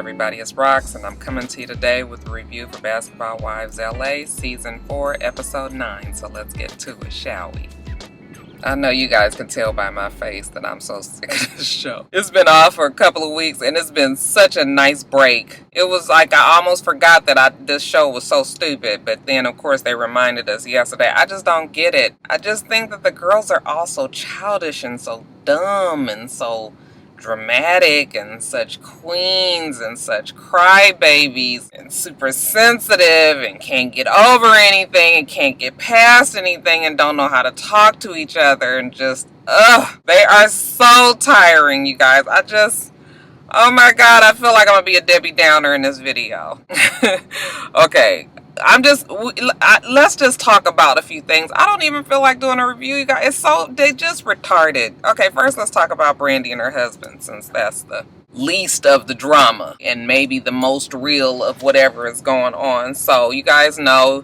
everybody? It's Rox, and I'm coming to you today with a review for Basketball Wives LA Season 4, Episode 9. So let's get to it, shall we? I know you guys can tell by my face that I'm so sick of this show. It's been off for a couple of weeks, and it's been such a nice break. It was like I almost forgot that this show was so stupid, but then, of course, they reminded us yesterday. I just don't get it. I just think that the girls are all so childish and so dumb and so dramatic and such queens and such crybabies and super sensitive and can't get over anything and can't get past anything and don't know how to talk to each other and just they are so tiring, you guys. Oh my god, I feel like I'm gonna be a Debbie Downer in this video. Okay, let's just talk about a few things. I don't even feel like doing a review, you guys. They just retarded. Okay, first let's talk about Brandy and her husband, since that's the least of the drama and maybe the most real of whatever is going on. So you guys know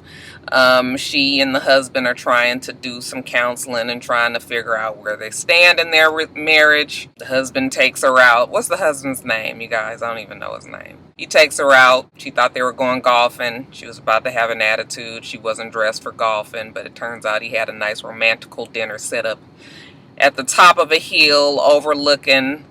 she and the husband are trying to do some counseling and trying to figure out where they stand in their marriage. The husband takes her out. What's the husband's name, you guys? I don't even know his name. He takes her out. She thought they were going golfing. She was about to have an attitude. She wasn't dressed for golfing, but it turns out he had a nice romantical dinner set up at the top of a hill overlooking,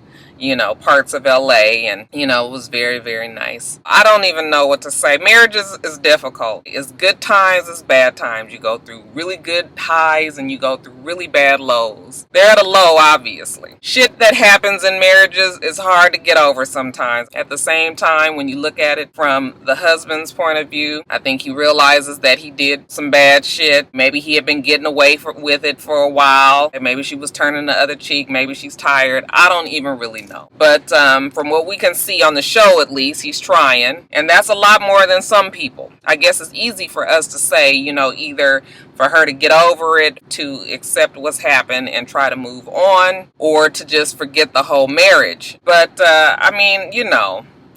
parts of LA, and, it was very, very nice. I don't even know what to say. Marriage is difficult. It's good times, it's bad times. You go through really good highs and you go through really bad lows. They're at a low, obviously. Shit that happens in marriages is hard to get over sometimes. At the same time, when you look at it from the husband's point of view, I think he realizes that he did some bad shit. Maybe he had been getting away with it for a while, and maybe she was turning the other cheek. Maybe she's tired. I don't even really know. But from what we can see on the show, at least, he's trying. And that's a lot more than some people. I guess it's easy for us to say, either for her to get over it, to accept what's happened and try to move on, or to just forget the whole marriage. But,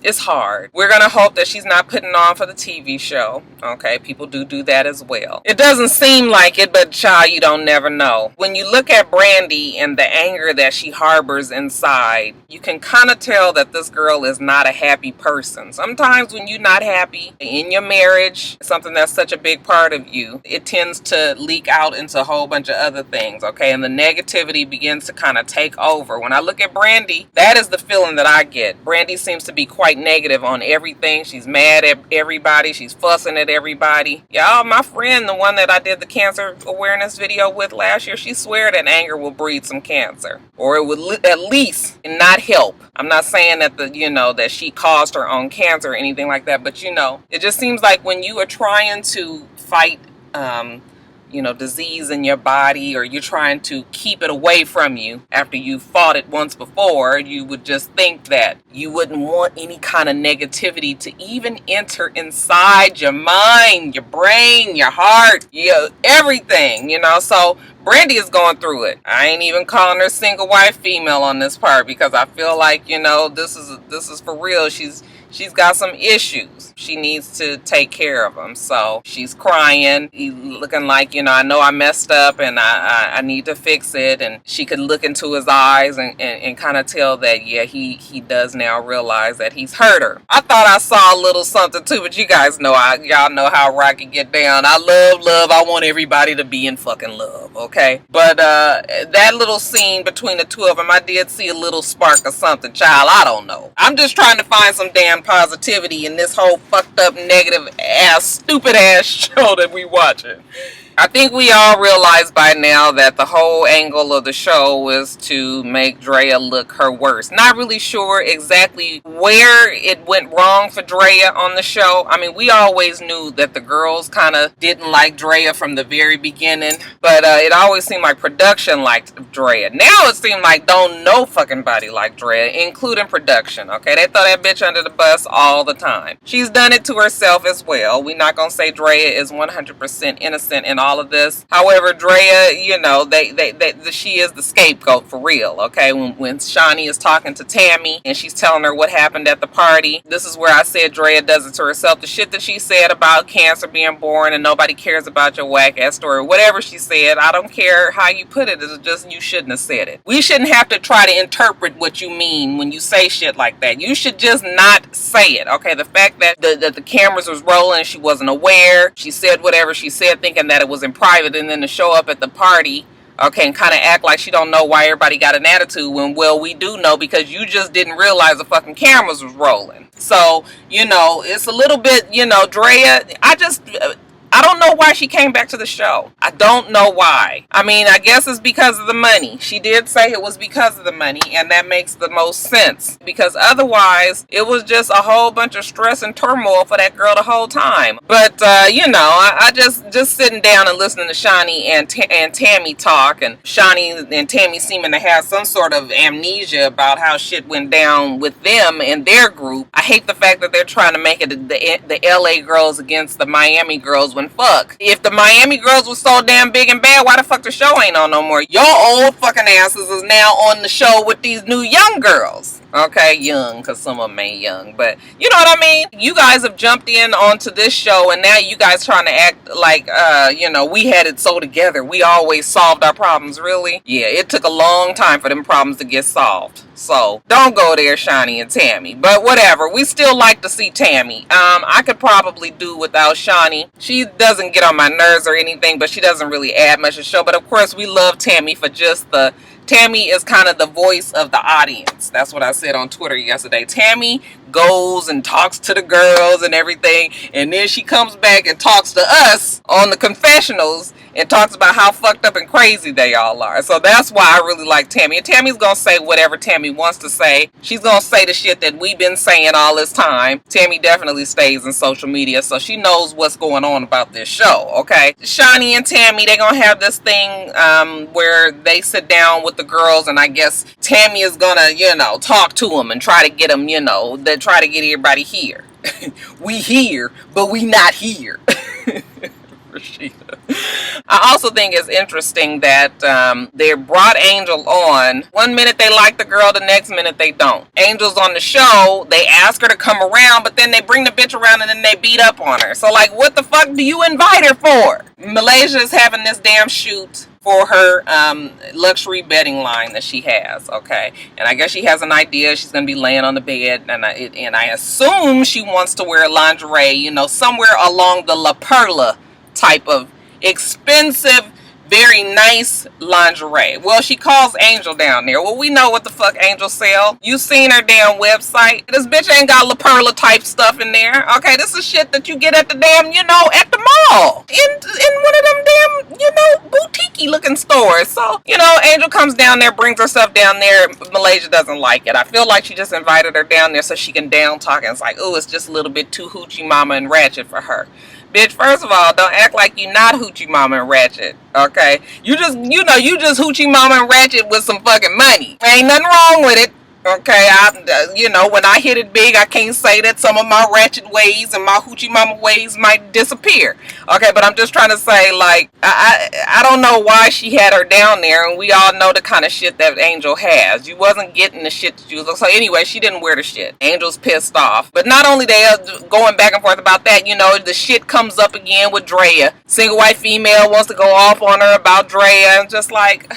it's hard. We're going to hope that she's not putting on for the TV show. Okay, people do that as well. It doesn't seem like it, but child, you don't never know. When you look at Brandy and the anger that she harbors inside, you can kind of tell that this girl is not a happy person. Sometimes when you're not happy in your marriage, something that's such a big part of you, it tends to leak out into a whole bunch of other things, okay? And the negativity begins to kind of take over. When I look at Brandy, that is the feeling that I get. Brandy seems to be quite negative on everything. She's mad at everybody. She's fussing at everybody. Y'all, my friend, the one that I did the cancer awareness video with last year, she swear that anger will breed some cancer, or it would at least not help. I'm not saying that that she caused her own cancer or anything like that, but it just seems like when you are trying to fight disease in your body, or you're trying to keep it away from you after you fought it once before, you would just think that you wouldn't want any kind of negativity to even enter inside your mind, your brain, your heart, everything, so Brandy is going through it. I ain't even calling her single wife female on this part, because I feel like, this is for real. She's got some issues. She needs to take care of them. So she's crying, looking like, I know I messed up and I need to fix it. And she could look into his eyes and kind of tell that, yeah, he does now realize that he's hurt her. I thought I saw a little something too, but you guys know, y'all know how Rocky get down. I love. I want everybody to be in fucking love, okay? But that little scene between the two of them, I did see a little spark of something, child. I don't know. I'm just trying to find some damn positivity in this whole fucked up, negative ass, stupid ass show that we watching. I think we all realize by now that the whole angle of the show is to make Drea look her worst. Not really sure exactly where it went wrong for Drea on the show. I mean, we always knew that the girls kind of didn't like Drea from the very beginning, but it always seemed like production liked Drea. Now it seemed like don't no fucking body like Drea, including production, okay? They throw that bitch under the bus all the time. She's done it to herself as well. We're not gonna say Drea is 100% innocent in all all of this. However, Drea, you know, she is the scapegoat for real, okay? When Shani is talking to Tammy and she's telling her what happened at the party, this is where I said Drea does it to herself. The shit that she said about cancer being born and nobody cares about your whack ass story, whatever she said, I don't care how you put it, it's just you shouldn't have said it. We shouldn't have to try to interpret what you mean when you say shit like that. You should just not say it, okay? The fact that the cameras was rolling, she wasn't aware, she said whatever she said thinking that it was in private, and then to show up at the party, okay, and kind of act like she don't know why everybody got an attitude when, well, we do know because you just didn't realize the fucking cameras was rolling. So, you know, it's a little bit, you know, Drea, I don't know why she came back to the show. I don't know why. I mean, I guess it's because of the money. She did say it was because of the money, and that makes the most sense. Because otherwise, it was just a whole bunch of stress and turmoil for that girl the whole time. But, you know, I just sitting down and listening to Shani and Tammy talk, and Shani and Tammy seeming to have some sort of amnesia about how shit went down with them and their group. I hate the fact that they're trying to make it the LA girls against the Miami girls. Fuck. If the Miami girls was so damn big and bad, why the fuck the show ain't on no more? Your old fucking asses is now on the show with these new young girls. Okay, young, because some of them ain't young, but you know what I mean? You guys have jumped in onto this show, and now you guys trying to act like, you know, we had it so together. We always solved our problems. Really? Yeah, it took a long time for them problems to get solved. So, don't go there, Shani and Tammy. But whatever, we still like to see Tammy. I could probably do without Shani. She doesn't get on my nerves or anything, but she doesn't really add much to the show. But of course, we love Tammy for just the... Tammy is kind of the voice of the audience. That's what I said on Twitter yesterday. Tammy goes and talks to the girls and everything, and then she comes back and talks to us on the confessionals and talks about how fucked up and crazy they all are. So that's why I really like Tammy. And Tammy's gonna say whatever Tammy wants to say. She's gonna say the shit that we've been saying all this time. Tammy definitely stays in social media, so she knows what's going on about this show, okay? Shani and Tammy, they're gonna have this thing where they sit down with the girls, and I guess Tammy is gonna, you know, talk to them and try to get them, you know, try to get everybody here. We here, but we not here. I also think it's interesting that they brought Angel on. One minute they like the girl, the next minute they don't. Angel's on the show, they ask her to come around, but then they bring the bitch around and then they beat up on her. So like, what the fuck do you invite her for? Malaysia is having this damn shoot for her luxury bedding line that she has, okay? And I guess she has an idea. She's going to be laying on the bed, and I assume she wants to wear lingerie, you know, somewhere along the La Perla type of expensive, very nice lingerie. Well, she calls Angel down there. Well, we know what the fuck Angel sell. You seen her damn website. This bitch ain't got La Perla type stuff in there. Okay, this is shit that you get at the damn, you know, at the mall. In one of them damn, you know, boutique-y looking stores. So, you know, Angel comes down there, brings herself down there. Malaysia doesn't like it. I feel like she just invited her down there so she can down talk. And it's like, oh, it's just a little bit too hoochie mama and ratchet for her. Bitch, first of all, don't act like you not hoochie mama and ratchet, okay? You just hoochie mama and ratchet with some fucking money. Ain't nothing wrong with it, okay? You know, when I hit it big, I can't say that some of my ratchet ways and my hoochie mama ways might disappear, okay? But I'm just trying to say, like, I don't know why she had her down there, and we all know the kind of shit that Angel has. You wasn't getting the shit that you was. So anyway, she didn't wear the shit. Angel's pissed off. But not only they are going back and forth about that, you know, the shit comes up again with Drea. Single white female wants to go off on her about Drea, and just like,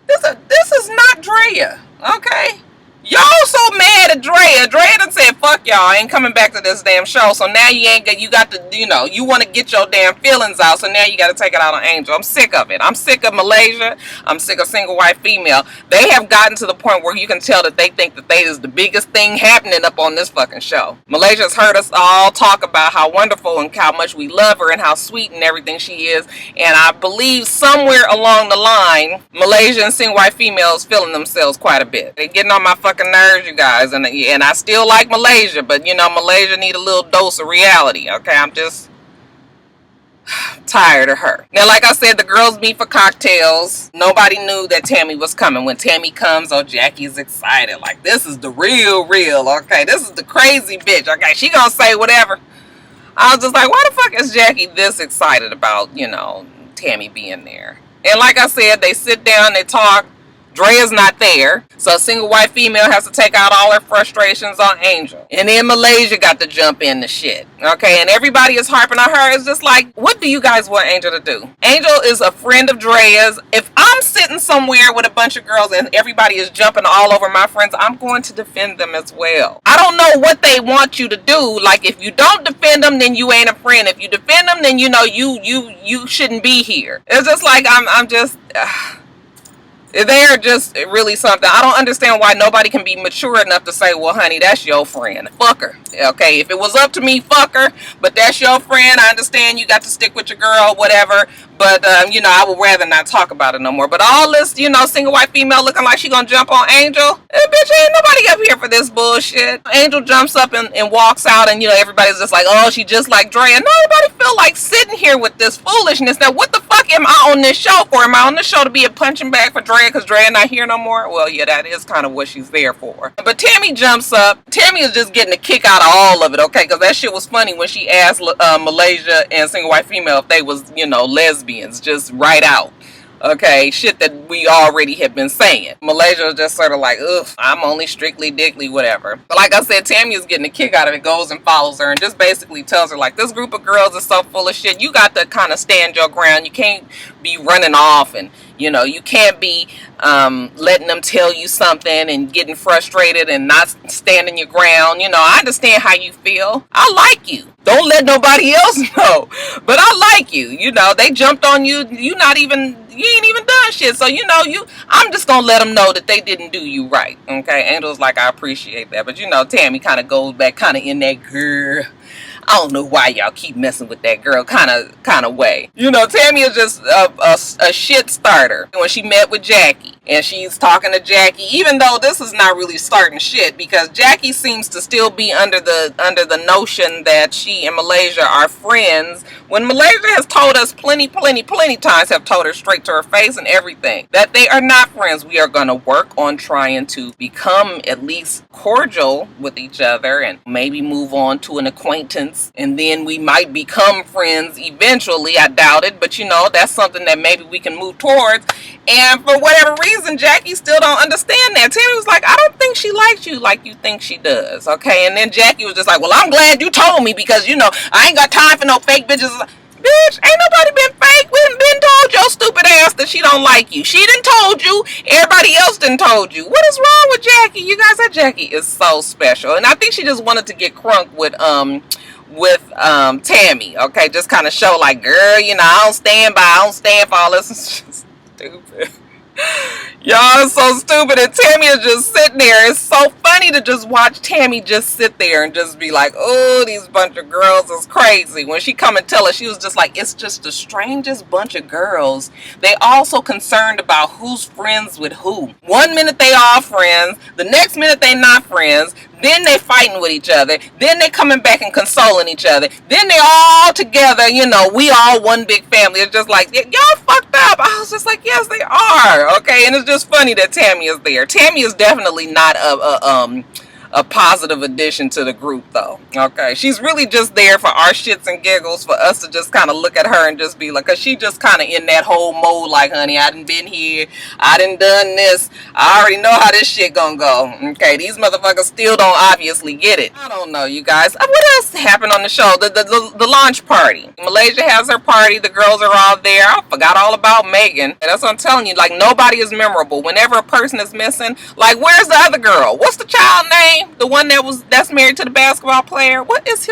this is not Drea, okay? Y'all so mad at Drea. Drea done said, fuck y'all, I ain't coming back to this damn show. So now you got to, you know, you want to get your damn feelings out. So now you got to take it out on Angel. I'm sick of it. I'm sick of Malaysia. I'm sick of single white female. They have gotten to the point where you can tell that they think that they is the biggest thing happening up on this fucking show. Malaysia's heard us all talk about how wonderful and how much we love her and how sweet and everything she is. And I believe somewhere along the line, Malaysia and single white females feeling themselves quite a bit. They're getting on my fucking nerves, you guys, and I still like Malaysia, but you know, Malaysia need a little dose of reality, okay? I'm just tired of her. Now, like I said, the girls meet for cocktails. Nobody knew that Tammy was coming. When Tammy comes, oh, Jackie's excited, like, this is the real, okay? This is the crazy bitch, okay? She gonna say whatever. I was just like, why the fuck is Jackie this excited about, you know, Tammy being there? And like I said, they sit down, they talk. Drea's not there, so a single white female has to take out all her frustrations on Angel. And then Malaysia got to jump in the shit. Okay, and everybody is harping on her. It's just like, what do you guys want Angel to do? Angel is a friend of Drea's. If I'm sitting somewhere with a bunch of girls and everybody is jumping all over my friends, I'm going to defend them as well. I don't know what they want you to do. Like, if you don't defend them, then you ain't a friend. If you defend them, then you know you shouldn't be here. It's just like I'm just. They're just really something. I don't understand why nobody can be mature enough to say, well, honey, that's your friend. Fuck her. Okay, if it was up to me, fuck her. But that's your friend. I understand you got to stick with your girl, whatever. But, you know, I would rather not talk about it no more. But all this, you know, single white female looking like she gonna jump on Angel. Bitch, ain't nobody up here for this bullshit. Angel jumps up and walks out, and, you know, everybody's just like, oh, she just like Drea. Nobody feel like sitting here with this foolishness. Now, what the fuck am I on this show for? Am I on this show to be a punching bag for Drea because Drea not here no more? Well, yeah, that is kind of what she's there for. But Tammy jumps up. Tammy is just getting a kick out of all of it, okay? Because that shit was funny when she asked Malaysia and single white female if they was, you know, lesbians, just right out. Okay, shit that we already have been saying. Malaysia was just sort of like, ugh, I'm only strictly dickly, whatever. But like I said, Tammy is getting a kick out of it, goes and follows her, and just basically tells her, like, this group of girls is so full of shit. You got to kind of stand your ground. You can't be running off, and, you know, you can't be letting them tell you something and getting frustrated and not standing your ground. You know, I understand how you feel. I like you. Don't let nobody else know. But I like you. You know, they jumped on you. You ain't even done shit. So, you know, I'm just going to let them know that they didn't do you right. Okay. Angel's like, I appreciate that. But, you know, Tammy kind of goes back kind of in that girl. I don't know why y'all keep messing with that girl kind of way. You know, Tammy is just a shit starter. When she met with Jackie and she's talking to Jackie, even though this is not really starting shit, because Jackie seems to still be under the notion that she and Malaysia are friends, when Malaysia has told us plenty times, have told her straight to her face and everything, that they are not friends. We are going to work on trying to become at least cordial with each other and maybe move on to an acquaintance, and then we might become friends eventually. I doubt it, but you know, that's something that maybe we can move towards. And for whatever reason, Jackie still don't understand that. Tammy was like, I don't think she likes you like you think she does. Okay, and then Jackie was just like, well, I'm glad you told me, because, you know, I ain't got time for no fake bitches. Bitch, ain't nobody been fake. We done been told your stupid ass that she don't like you. She done told you. Everybody else done told you. What is wrong with Jackie? You guys, that Jackie is so special. And I think she just wanted to get crunk with Tammy. Okay, just kind of show like, girl, you know, I don't stand for all this. Stupid. Y'all are so stupid, and Tammy is just sitting there. It's so funny to just watch Tammy just sit there and just be like, oh, these bunch of girls is crazy. When she come and tell us, she was just like, it's just the strangest bunch of girls. They all so concerned about who's friends with who. One minute they all friends, the next minute they not friends, then they fighting with each other, then they coming back and consoling each other, then they all together, you know, we all one big family. It's just like, y'all fucked up. I was just like, yes, they are. Okay, and it's just funny that Tammy is there. Tammy is definitely not a positive addition to the group, though. Okay, she's really just there for our shits and giggles, for us to just kind of look at her and just be like, because she just kind of in that whole mode like, honey, I done been here, I done this, I already know how this shit gonna go. Okay, these motherfuckers still don't obviously get it. I don't know, you guys. What else happened on the show? The launch party. Malaysia has her party, the girls are all there. I forgot all about Megan. And that's what I'm telling you, like, nobody is memorable. Whenever a person is missing, like, where's the other girl? What's the child name? The one that's married to the basketball player. Where's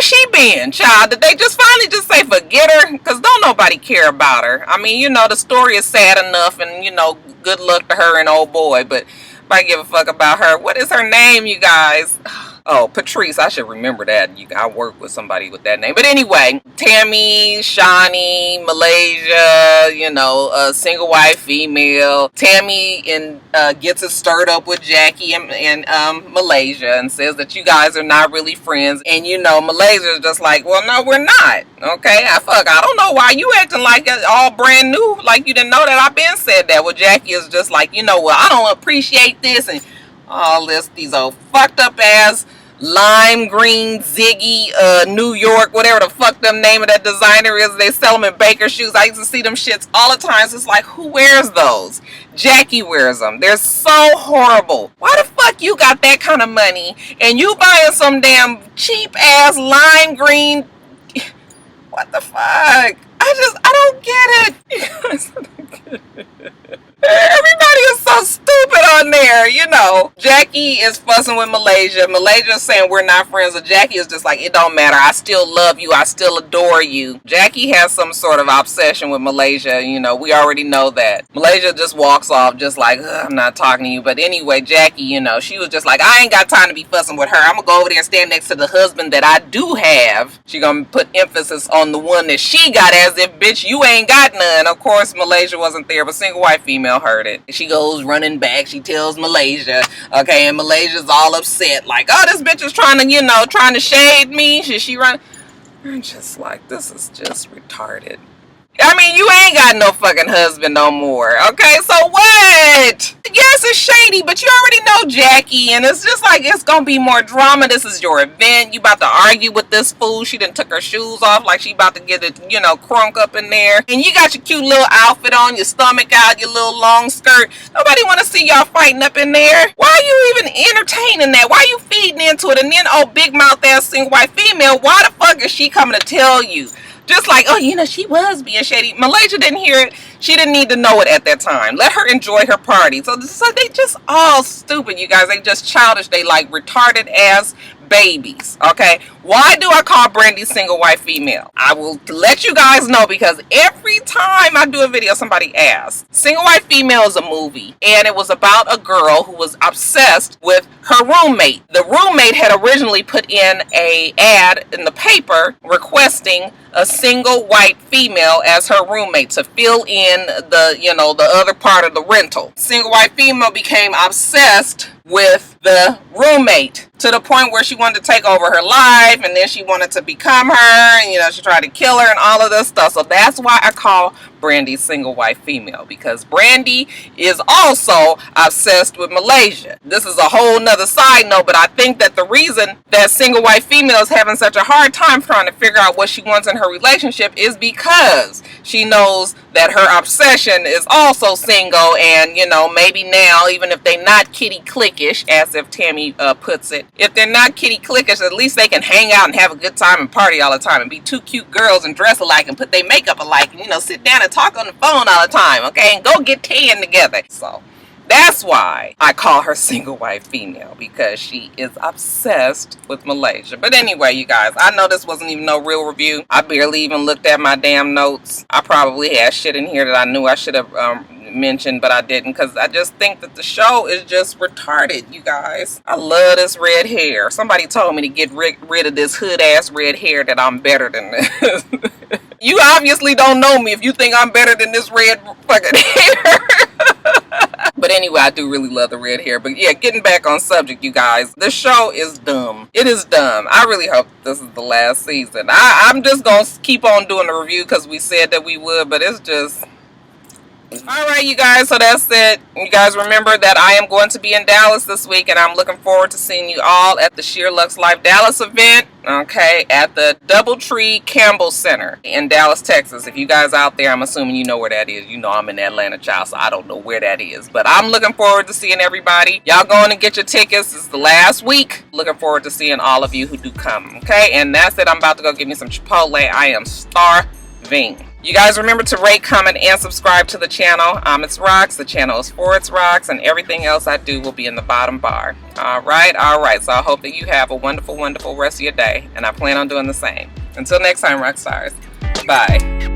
she been, child? Did they just finally just say forget her? Because don't nobody care about her. I mean, you know, the story is sad enough, and, you know, good luck to her and old boy, but if I give a fuck about her. What is her name, you guys? Oh, Patrice. I should remember that. I work with somebody with that name. But anyway, Tammy, Shawnee, Malaysia, you know, a single white female. Tammy gets it stirred up with Jackie and Malaysia and says that you guys are not really friends. And, you know, Malaysia is just like, well, no, we're not. Okay, I don't know why you acting like it's all brand new. Like you didn't know that. I've been said that. Well, Jackie is just like, you know, well, I don't appreciate this and all this, these old fucked up ass lime green Ziggy, New York, whatever the fuck them name of that designer is. They sell them in Baker shoes. I used to see them shits all the time. So it's like, who wears those? Jackie wears them. They're so horrible. Why the fuck you got that kind of money and you buying some damn cheap ass lime green? What the fuck? I don't get it. Everybody is so stupid on there, you know. Jackie is fussing with Malaysia. Malaysia is saying we're not friends. And Jackie is just like, it don't matter. I still love you. I still adore you. Jackie has some sort of obsession with Malaysia. You know, we already know that. Malaysia just walks off just like, I'm not talking to you. But anyway, Jackie, you know, she was just like, I ain't got time to be fussing with her. I'm going to go over there and stand next to the husband that I do have. She going to put emphasis on the one that she got as if, bitch, you ain't got none. Of course, Malaysia wasn't there, but single white female heard it. She goes running back. She tells Malaysia, okay, and Malaysia's all upset, like, oh, this bitch is trying to, you know, trying to shade me. Should she run? I'm just like, this is just retarded. I mean, you ain't got no fucking husband no more, okay? So what? Yes, it's shady, but you already know Jackie, and it's just like, it's gonna be more drama. This is your event. You about to argue with this fool. She done took her shoes off like she about to get it, you know, crunk up in there. And you got your cute little outfit on, your stomach out, your little long skirt. Nobody want to see y'all fighting up in there. Why are you even entertaining that? Why are you feeding into it? And then, oh, big mouth ass single white female, why the fuck is she coming to tell you? Just like, oh, you know, she was being shady. Malaysia didn't hear it. She didn't need to know it at that time. Let her enjoy her party. So they just all stupid, you guys. They just childish. They like retarded ass babies, okay? Why do I call Brandy single white female? I will let you guys know because every time I do a video, somebody asks. Single white female is a movie, and it was about a girl who was obsessed with her roommate. The roommate had originally put in an ad in the paper requesting a single white female as her roommate to fill in the, you know, the other part of the rental. Single white female became obsessed with the roommate to the point where she wanted to take over her life, and then she wanted to become her, and you know, she tried to kill her and all of this stuff. So that's why I call Brandy single white female, because Brandy is also obsessed with Malaysia. This is a whole nother side note, but I think that the reason that single white female is having such a hard time trying to figure out what she wants in her relationship is because she knows that her obsession is also single, and you know, maybe now, even if they're not kitty cliquish, as if Tammy puts it, if they're not kitty cliquish, at least they can hang out and have a good time and party all the time and be two cute girls and dress alike and put their makeup alike and, you know, sit down and talk on the phone all the time, okay, and go get tan together. So that's why I call her single white female, because she is obsessed with Malaysia. But anyway, you guys, I know this wasn't even no real review. I barely even looked at my damn notes. I probably had shit in here that I knew I should have mentioned, but I didn't, because I just think that the show is just retarded, you guys. I love this red hair. Somebody told me to get rid of this hood ass red hair, that I'm better than this. You obviously don't know me if you think I'm better than this red fucking hair. But anyway, I do really love the red hair. But yeah, getting back on subject, you guys, the show is dumb. It is dumb. I really hope this is the last season. I'm just gonna keep on doing the review because we said that we would, but it's just... Alright, you guys, so that's it. You guys remember that I am going to be in Dallas this week, and I'm looking forward to seeing you all at the Sheer Luxe Life Dallas event, okay, at the Doubletree Campbell Center in Dallas, Texas. If you guys out there, I'm assuming you know where that is. You know I'm in Atlanta, child, so I don't know where that is. But I'm looking forward to seeing everybody. Y'all going to get your tickets. This is the last week. Looking forward to seeing all of you who do come, okay? And that's it. I'm about to go get me some Chipotle. I am starving. You guys remember to rate, comment, and subscribe to the channel. itsrox. The channel is for itsrox, and everything else I do will be in the bottom bar. Alright. So I hope that you have a wonderful, wonderful rest of your day, and I plan on doing the same. Until next time, Roxstars. Bye.